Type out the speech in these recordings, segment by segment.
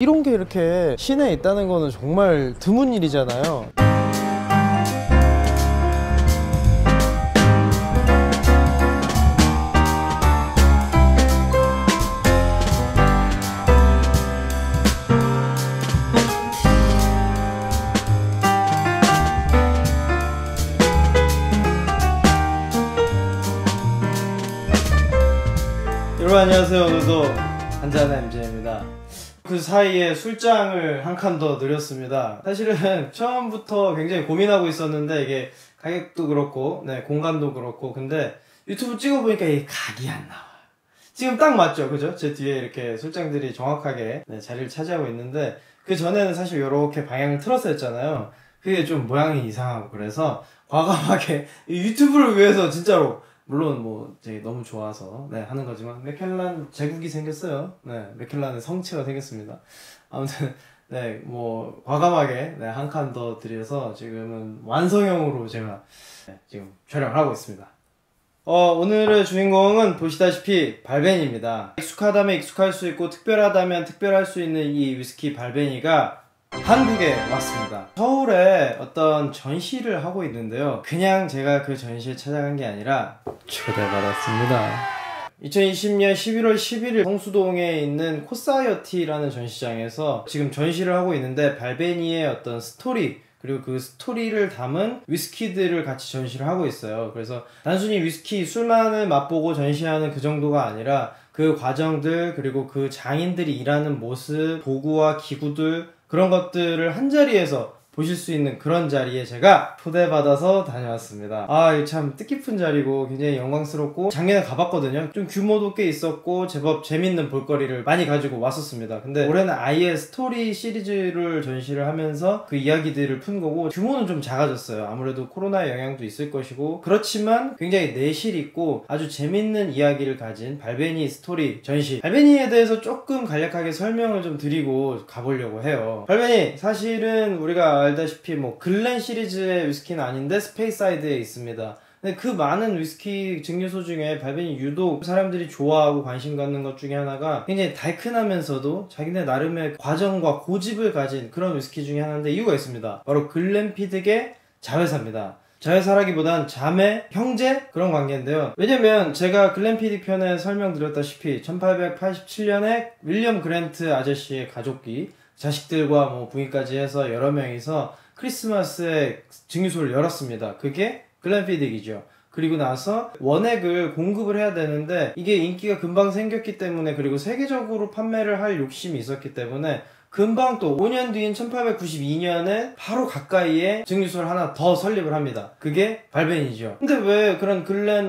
이런 게 이렇게 시내에 있다는 거는 정말 드문 일이잖아요. 여러분 안녕하세요. 오늘도 한잔한 MJ입니다. 그 사이에 술장을 한 칸 더 늘렸습니다. 사실은 처음부터 굉장히 고민하고 있었는데 이게 가격도 그렇고 공간도 그렇고 근데 유튜브 찍어보니까 이게 각이 안 나와요. 지금 딱 맞죠? 그죠? 제 뒤에 이렇게 술장들이 정확하게 자리를 차지하고 있는데 그 전에는 사실 이렇게 방향을 틀어서 했잖아요. 그게 좀 모양이 이상하고 그래서 과감하게 유튜브를 위해서 진짜로 물론 뭐 되게 너무 좋아서 하는 거지만 맥켈란 제국이 생겼어요. 맥켈란의 성체가 생겼습니다. 아무튼 뭐 과감하게 한 칸 더 들여서 지금은 완성형으로 제가 지금 촬영을 하고 있습니다. 오늘의 주인공은 보시다시피 발베니입니다. 익숙하다면 익숙할 수 있고 특별하다면 특별할 수 있는 이 위스키 발베니가 한국에 왔습니다. 서울에 어떤 전시를 하고 있는데요. 그냥 제가 그 전시에 찾아간 게 아니라 초대받았습니다. 2020년 11월 11일 성수동에 있는 코사이어티라는 전시장에서 지금 전시를 하고 있는데 발베니의 어떤 스토리 그리고 그 스토리를 담은 위스키들을 같이 전시를 하고 있어요. 그래서 단순히 위스키 술만을 맛보고 전시하는 그 정도가 아니라 그 과정들 그리고 그 장인들이 일하는 모습, 도구와 기구들 그런 것들을 한자리에서 보실 수 있는 그런 자리에 제가 초대받아서 다녀왔습니다. 이거 참 뜻깊은 자리고 굉장히 영광스럽고 작년에 가봤거든요. 좀 규모도 꽤 있었고 제법 재밌는 볼거리를 많이 가지고 왔었습니다. 근데 올해는 아예 스토리 시리즈를 전시를 하면서 그 이야기들을 푼 거고 규모는 좀 작아졌어요. 아무래도 코로나의 영향도 있을 것이고 그렇지만 굉장히 내실 있고 아주 재밌는 이야기를 가진 발베니 스토리 전시 발베니에 대해서 조금 간략하게 설명을 좀 드리고 가보려고 해요. 발베니 사실은 우리가 알다시피 뭐 글렌 시리즈의 위스키는 아닌데 스페이사이드에 있습니다. 근데 그 많은 위스키 증류소 중에 발베니 유독 사람들이 좋아하고 관심 갖는 것 중에 하나가 굉장히 달큰하면서도 자기네 나름의 과정과 고집을 가진 그런 위스키 중에 하나인데 이유가 있습니다. 바로 글렌피딕의 자회사입니다. 자회사라기보단 자매, 형제 그런 관계인데요. 왜냐면 제가 글렌피딕 편에 설명드렸다시피 1887년에 윌리엄 그랜트 아저씨의 가족이 자식들과 뭐 부인까지 해서 여러 명이서 크리스마스에 증류소를 열었습니다. 그게 글렌피딕이죠. 그리고 나서 원액을 공급을 해야 되는데 이게 인기가 금방 생겼기 때문에 그리고 세계적으로 판매를 할 욕심이 있었기 때문에 금방 또 5년 뒤인 1892년에 바로 가까이에 증류소를 하나 더 설립을 합니다. 그게 발베니죠. 근데 왜 그런 글렌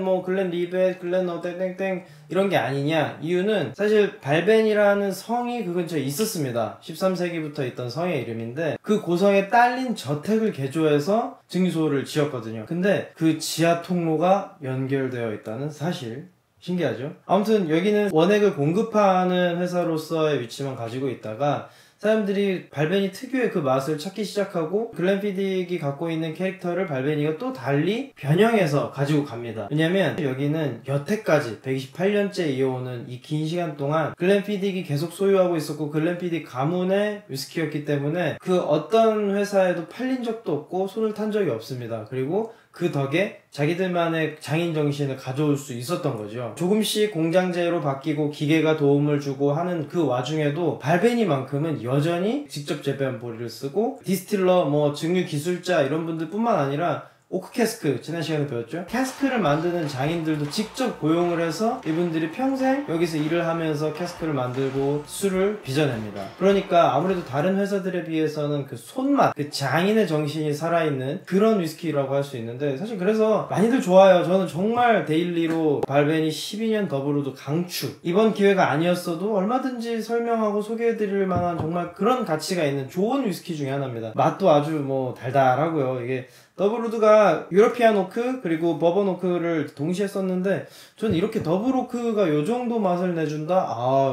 리벳, 글렌 땡땡땡 이런 게 아니냐? 이유는 사실 발벤이라는 성이 그 근처에 있었습니다. 13세기부터 있던 성의 이름인데 그 고성에 딸린 저택을 개조해서 증류소를 지었거든요. 근데 그 지하 통로가 연결되어 있다는 사실 신기하죠? 아무튼 여기는 원액을 공급하는 회사로서의 위치만 가지고 있다가 사람들이 발베니 특유의 그 맛을 찾기 시작하고 글렌피딕이 갖고 있는 캐릭터를 발베니가 또 달리 변형해서 가지고 갑니다. 왜냐면 여기는 여태까지 128년째 이어오는 이 긴 시간 동안 글렌피딕이 계속 소유하고 있었고 글렌피딕 가문의 위스키였기 때문에 그 어떤 회사에도 팔린 적도 없고 손을 탄 적이 없습니다. 그리고 그 덕에 자기들만의 장인 정신을 가져올 수 있었던 거죠. 조금씩 공장제로 바뀌고 기계가 도움을 주고 하는 그 와중에도 발베니만큼은 여전히 직접 재배한 보리를 쓰고 디스틸러, 증류 기술자 이런 분들 뿐만 아니라 오크 캐스크 지난 시간에 배웠죠? 캐스크를 만드는 장인들도 직접 고용을 해서 이분들이 평생 여기서 일을 하면서 캐스크를 만들고 술을 빚어냅니다. 그러니까 아무래도 다른 회사들에 비해서는 그 손맛, 그 장인의 정신이 살아있는 그런 위스키라고 할 수 있는데 사실 그래서 많이들 좋아요. 저는 정말 데일리로 발베니 12년 더블우드 강추 이번 기회가 아니었어도 얼마든지 설명하고 소개해드릴 만한 정말 그런 가치가 있는 좋은 위스키 중에 하나입니다. 맛도 아주 달달하고요. 이게 더블우드가 제가 유러피안 오크 그리고 버번 오크를 동시에 썼는데 저는 이렇게 더블 오크가 요 정도 맛을 내준다?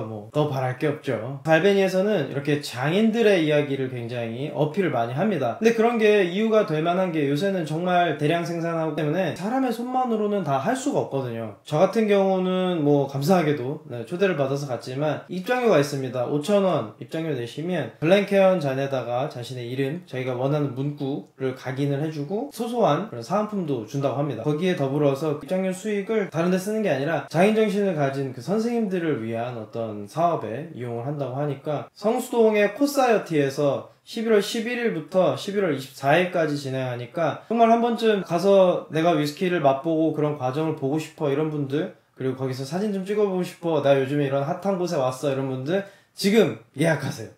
뭐 더 바랄 게 없죠. 발베니에서는 이렇게 장인들의 이야기를 굉장히 어필을 많이 합니다. 근데 그런 게 이유가 될 만한 게 요새는 정말 대량 생산하기 때문에 사람의 손만으로는 다 할 수가 없거든요. 저 같은 경우는 뭐 감사하게도 초대를 받아서 갔지만 입장료가 있습니다. 5,000원 입장료 내시면 블랭케언 잔에다가 자신의 이름, 자기가 원하는 문구를 각인을 해주고 소소한 그런 사은품도 준다고 합니다. 거기에 더불어서 입장료 수익을 다른 데 쓰는 게 아니라 장인정신을 가진 그 선생님들을 위한 어떤 사업에 이용을 한다고 하니까 성수동의 코사이어티에서 11월 11일부터 11월 24일까지 진행하니까 정말 한 번쯤 가서 내가 위스키를 맛보고 그런 과정을 보고 싶어 이런 분들, 그리고 거기서 사진 좀 찍어보고 싶어, 나 요즘에 이런 핫한 곳에 왔어 이런 분들 지금 예약하세요.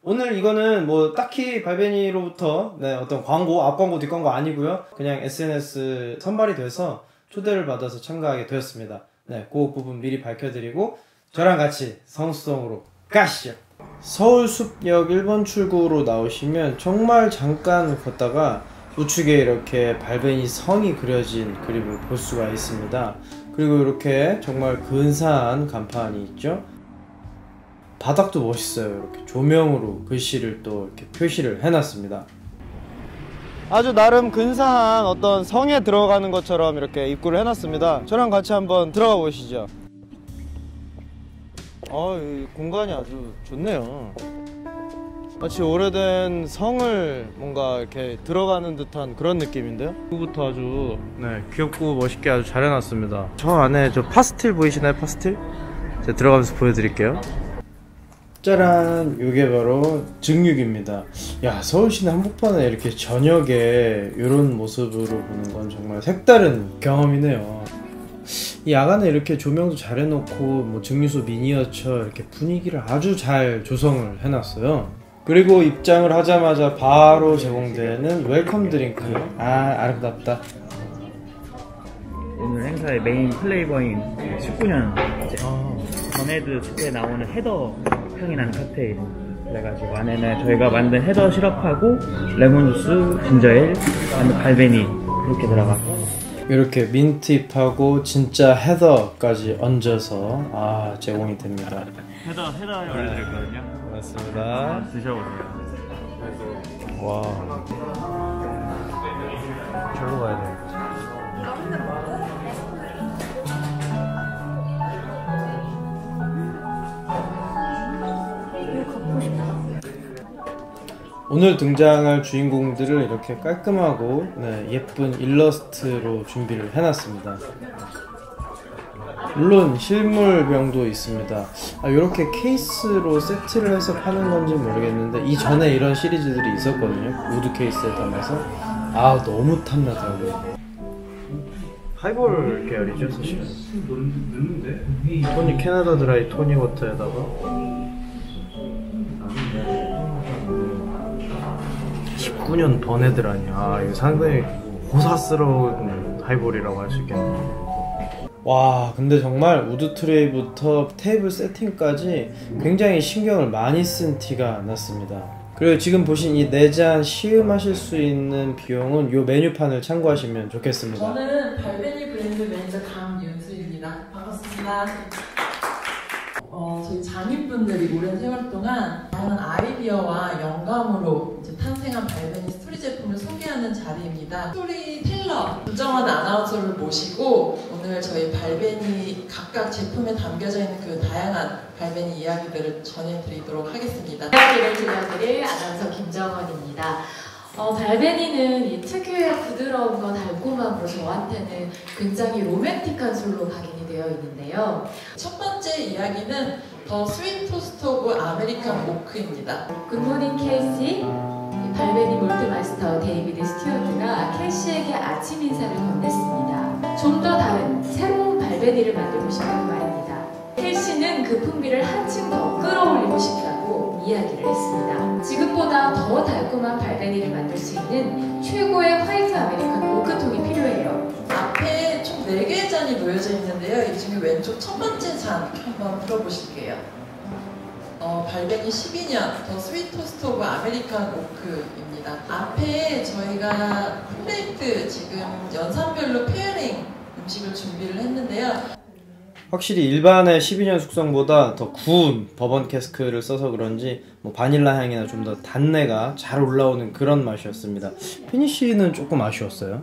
오늘 이거는 뭐 딱히 발베니로부터 어떤 광고, 앞광고, 뒷광고 아니고요. 그냥 SNS 선발이 돼서 초대를 받아서 참가하게 되었습니다. 그 부분 미리 밝혀드리고 저랑 같이 성수동으로 가시죠. 서울숲역 1번 출구로 나오시면 정말 잠깐 걷다가 우측에 이렇게 발베니 성이 그려진 그림을 볼 수가 있습니다. 그리고 이렇게 정말 근사한 간판이 있죠. 바닥도 멋있어요. 이렇게 조명으로 글씨를 또 이렇게 표시를 해놨습니다. 아주 나름 근사한 어떤 성에 들어가는 것처럼 이렇게 입구를 해놨습니다. 저랑 같이 한번 들어가 보시죠. 이 공간이 아주 좋네요. 마치 오래된 성을 뭔가 이렇게 들어가는 듯한 그런 느낌인데요. 입구부터 아주 귀엽고 멋있게 아주 잘 해놨습니다. 저 안에 저 파스텔 보이시나요? 파스텔? 제가 들어가면서 보여드릴게요. 짜란! 요게 바로 증육입니다. 야, 서울시내 한복판에 이렇게 저녁에 이런 모습으로 보는 건 정말 색다른 경험이네요. 이 야간에 이렇게 조명도 잘 해놓고 뭐 증류소 미니어처 이렇게 분위기를 아주 잘 조성을 해놨어요. 그리고 입장을 하자마자 바로 제공되는 웰컴 드링크. 아름답다. 오늘 행사의 메인 플레이버인 19년째 전헤드 축제에 나오는 헤더 향이 나는 칵테일, 그래가지고 안에는 저희가 만든 헤더 시럽하고 레몬주스, 진저엘, 발베니 그렇게 들어가고 이렇게 민트잎하고 진짜 헤더까지 얹어서 제공이 됩니다. 헤더 열어드렸거든요. 맞습니다. 드셔보세요. 와, 절로 가야 돼. 오늘 등장할 주인공들을 이렇게 깔끔하고 예쁜 일러스트로 준비를 해놨습니다. 물론 실물병도 있습니다. 이렇게 케이스로 세트를 해서 파는 건지 모르겠는데 이전에 이런 시리즈들이 있었거든요. 우드 케이스에 담아서. 너무 탐나더라고요. 하이볼 계열이죠 사실은. 토닉 캐나다 드라이 토닉 워터에다가 19년 번헤드라니. 이거 상당히 고사스러운 하이볼이라고 할 수 있겠네요. 와, 근데 정말 우드 트레이부터 테이블 세팅까지 굉장히 신경을 많이 쓴 티가 났습니다. 그리고 지금 보신 이 4잔 시음하실 수 있는 비용은 이 메뉴판을 참고하시면 좋겠습니다. 저는 발베니 브랜드 매니저 강윤수입니다. 반갑습니다. 저희 장인분들이 오랜 세월 동안 다양한 아이디어와 영감으로 탄생한 발베니 스토리 제품을 소개하는 자리입니다. 스토리텔러 조정원 아나운서를 모시고 오늘 저희 발베니 각각 제품에 담겨져 있는 그 다양한 발베니 이야기들을 전해드리도록 하겠습니다. 이야기를 들려드릴 아나운서 김정원입니다. 발베니는 이 특유의 부드러움과 달콤함으로 저한테는 굉장히 로맨틱한 술로 각인이 되어 있는데요. 첫 번째 이야기는 더 스윗 토스트 오브 아메리칸 오크입니다. 굿모닝 케이시. 발베니 몰트 마스터 데이비드 스튜어트가 캐시에게 아침 인사를 건넸습니다. 좀 더 다른 새로운 발베니를 만들고 싶다고 말입니다. 캐시는 그 풍미를 한층 더 끌어올리고 싶다고 이야기를 했습니다. 지금보다 더 달콤한 발베니를 만들 수 있는 최고의 화이트 아메리칸 오크통이 필요해요. 앞에 총 4개의 잔이 놓여져 있는데요. 이 중에 왼쪽 첫 번째 잔 한번 풀어보실게요. 발베니 12년 더 스윗 토스트 오브 아메리칸 오크입니다. 앞에 저희가 플레이트 지금 연산별로 페어링 음식을 준비를 했는데요. 확실히 일반의 12년 숙성보다 더 구운 버번 캐스크를 써서 그런지 뭐 바닐라 향이나 좀 더 단내가 잘 올라오는 그런 맛이었습니다. 피니쉬는 조금 아쉬웠어요.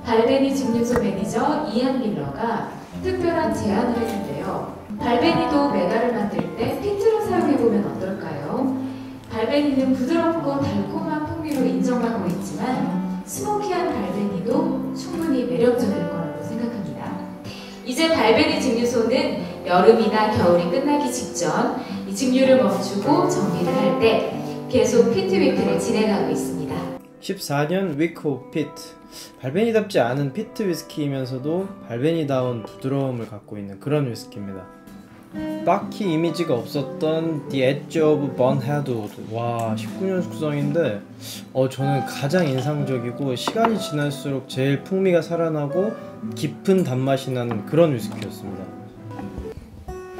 발베니 증류소 매니저 이안 밀러가 특별한 제안을 했는데요. 발베니도 메가를 만들 때 피트로 사용해보면 어떨까요? 발베니는 부드럽고 달콤한 풍미로 인정받고 있지만 스모키한 발베니도 충분히 매력적일 거라고 생각합니다. 이제 발베니 증류소는 여름이나 겨울이 끝나기 직전 이 증류를 멈추고 정비를 할 때 계속 피트 위크를 진행하고 있습니다. 14년 위코 피트. 발베니답지 않은 피트 위스키이면서도 발베니다운 부드러움을 갖고 있는 그런 위스키입니다. 딱히 이미지가 없었던 The Edge of Bunheadwood. 와, 19년 숙성인데 저는 가장 인상적이고 시간이 지날수록 제일 풍미가 살아나고 깊은 단맛이 나는 그런 위스키였습니다.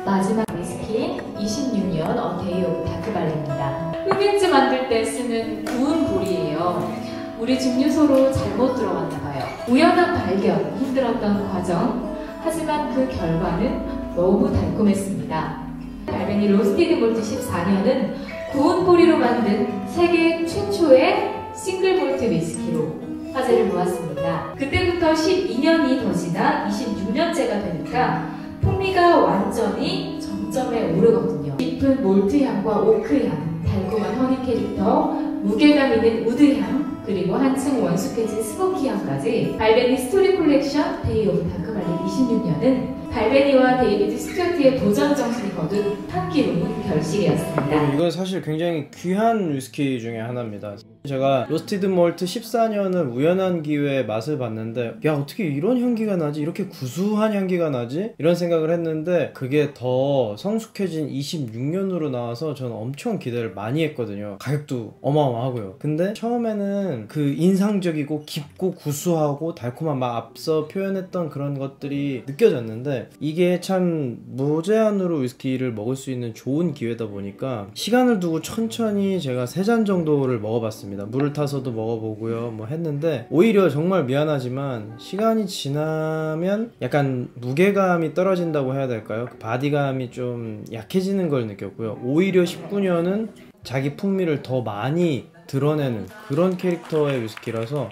마지막 위스키인 26년 A Day of Dark Barley입니다. 흑맥주 만들 때 쓰는 구운 보리예요. 우리 증류소로 잘못 들어왔나봐요. 우연한 발견, 힘들었던 과정, 하지만 그 결과는 너무 달콤했습니다. 발베니 로스티드 몰트 14년은 구운 보리로 만든 세계 최초의 싱글 몰트 위스키로 화제를 모았습니다. 그때부터 12년이 더 지나 26년째가 되니까 풍미가 완전히 정점에 오르거든요. 깊은 몰트 향과 오크 향, 달콤한 허니 캐릭터, 무게감 있는 우드 향, 그리고 한층 원숙해진 스모키 향까지 발베니 스토리 콜렉션 데이 오브 다크 발리 26년은 발베니와 데이비드 스튜어트의 도전 정신이 거둔 향기로운 결실이었습니다. 이건 사실 굉장히 귀한 위스키 중에 하나입니다. 제가 로스티드 몰트 14년을 우연한 기회에 맛을 봤는데 야, 어떻게 이런 향기가 나지? 이렇게 구수한 향기가 나지? 이런 생각을 했는데 그게 더 성숙해진 26년으로 나와서 저는 엄청 기대를 많이 했거든요. 가격도 어마어마하고요. 근데 처음에는 그 인상적이고 깊고 구수하고 달콤한 막 앞서 표현했던 그런 것들이 느껴졌는데 이게 참 무제한으로 위스키를 먹을 수 있는 좋은 기회다 보니까 시간을 두고 천천히 제가 3잔 정도를 먹어봤습니다. 물을 타서도 먹어보고요 뭐 했는데 오히려 정말 미안하지만 시간이 지나면 약간 무게감이 떨어진다고 해야 될까요? 그 바디감이 좀 약해지는 걸 느꼈고요. 오히려 19년은 자기 풍미를 더 많이 드러내는 그런 캐릭터의 위스키라서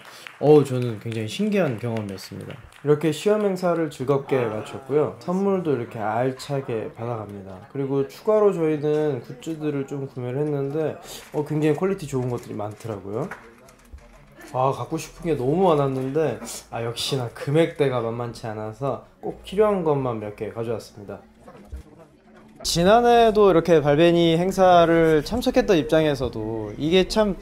저는 굉장히 신기한 경험이었습니다. 이렇게 시험 행사를 즐겁게 마쳤고요. 선물도 이렇게 알차게 받아갑니다. 그리고 추가로 저희는 굿즈들을 좀 구매를 했는데 굉장히 퀄리티 좋은 것들이 많더라고요. 갖고 싶은 게 너무 많았는데 역시나 금액대가 만만치 않아서 꼭 필요한 것만 몇 개 가져왔습니다. 지난해도 이렇게 발베니 행사를 참석했던 입장에서도 이게 참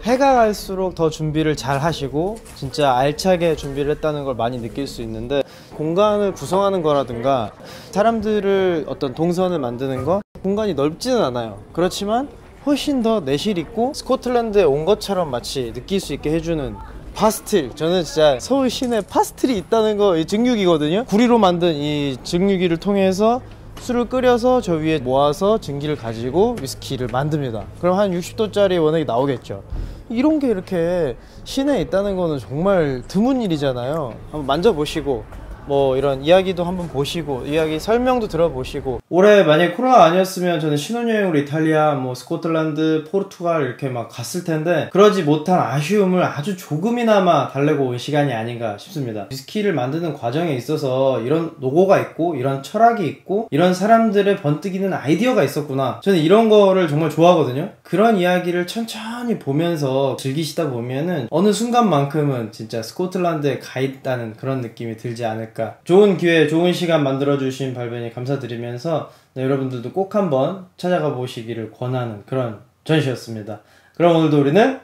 해가 갈수록 더 준비를 잘 하시고 진짜 알차게 준비를 했다는 걸 많이 느낄 수 있는데 공간을 구성하는 거라든가 사람들을 어떤 동선을 만드는 거 공간이 넓지는 않아요. 그렇지만 훨씬 더 내실 있고 스코틀랜드에 온 것처럼 마치 느낄 수 있게 해주는 파스틸. 저는 진짜 서울 시내 파스틸이 있다는 거 증류기거든요. 구리로 만든 이 증류기를 통해서 술을 끓여서 저 위에 모아서 증기를 가지고 위스키를 만듭니다. 그럼 한 60도짜리 원액이 나오겠죠. 이런 게 이렇게 시내에 있다는 거는 정말 드문 일이잖아요. 한번 만져보시고 뭐 이런 이야기도 한번 보시고 이야기 설명도 들어보시고 올해 만약에 코로나 아니었으면 저는 신혼여행으로 이탈리아, 뭐 스코틀랜드, 포르투갈 이렇게 막 갔을 텐데 그러지 못한 아쉬움을 아주 조금이나마 달래고 온 시간이 아닌가 싶습니다. 위스키를 만드는 과정에 있어서 이런 노고가 있고 이런 철학이 있고 이런 사람들의 번뜩이는 아이디어가 있었구나. 저는 이런 거를 정말 좋아하거든요. 그런 이야기를 천천히 보면서 즐기시다 보면은 어느 순간만큼은 진짜 스코틀랜드에 가 있다는 그런 느낌이 들지 않을까. 좋은 기회, 좋은 시간 만들어주신 발베니 감사드리면서 여러분들도 꼭 한번 찾아가 보시기를 권하는 그런 전시였습니다. 그럼 오늘도 우리는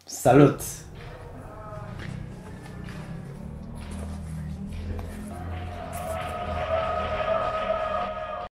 살루트!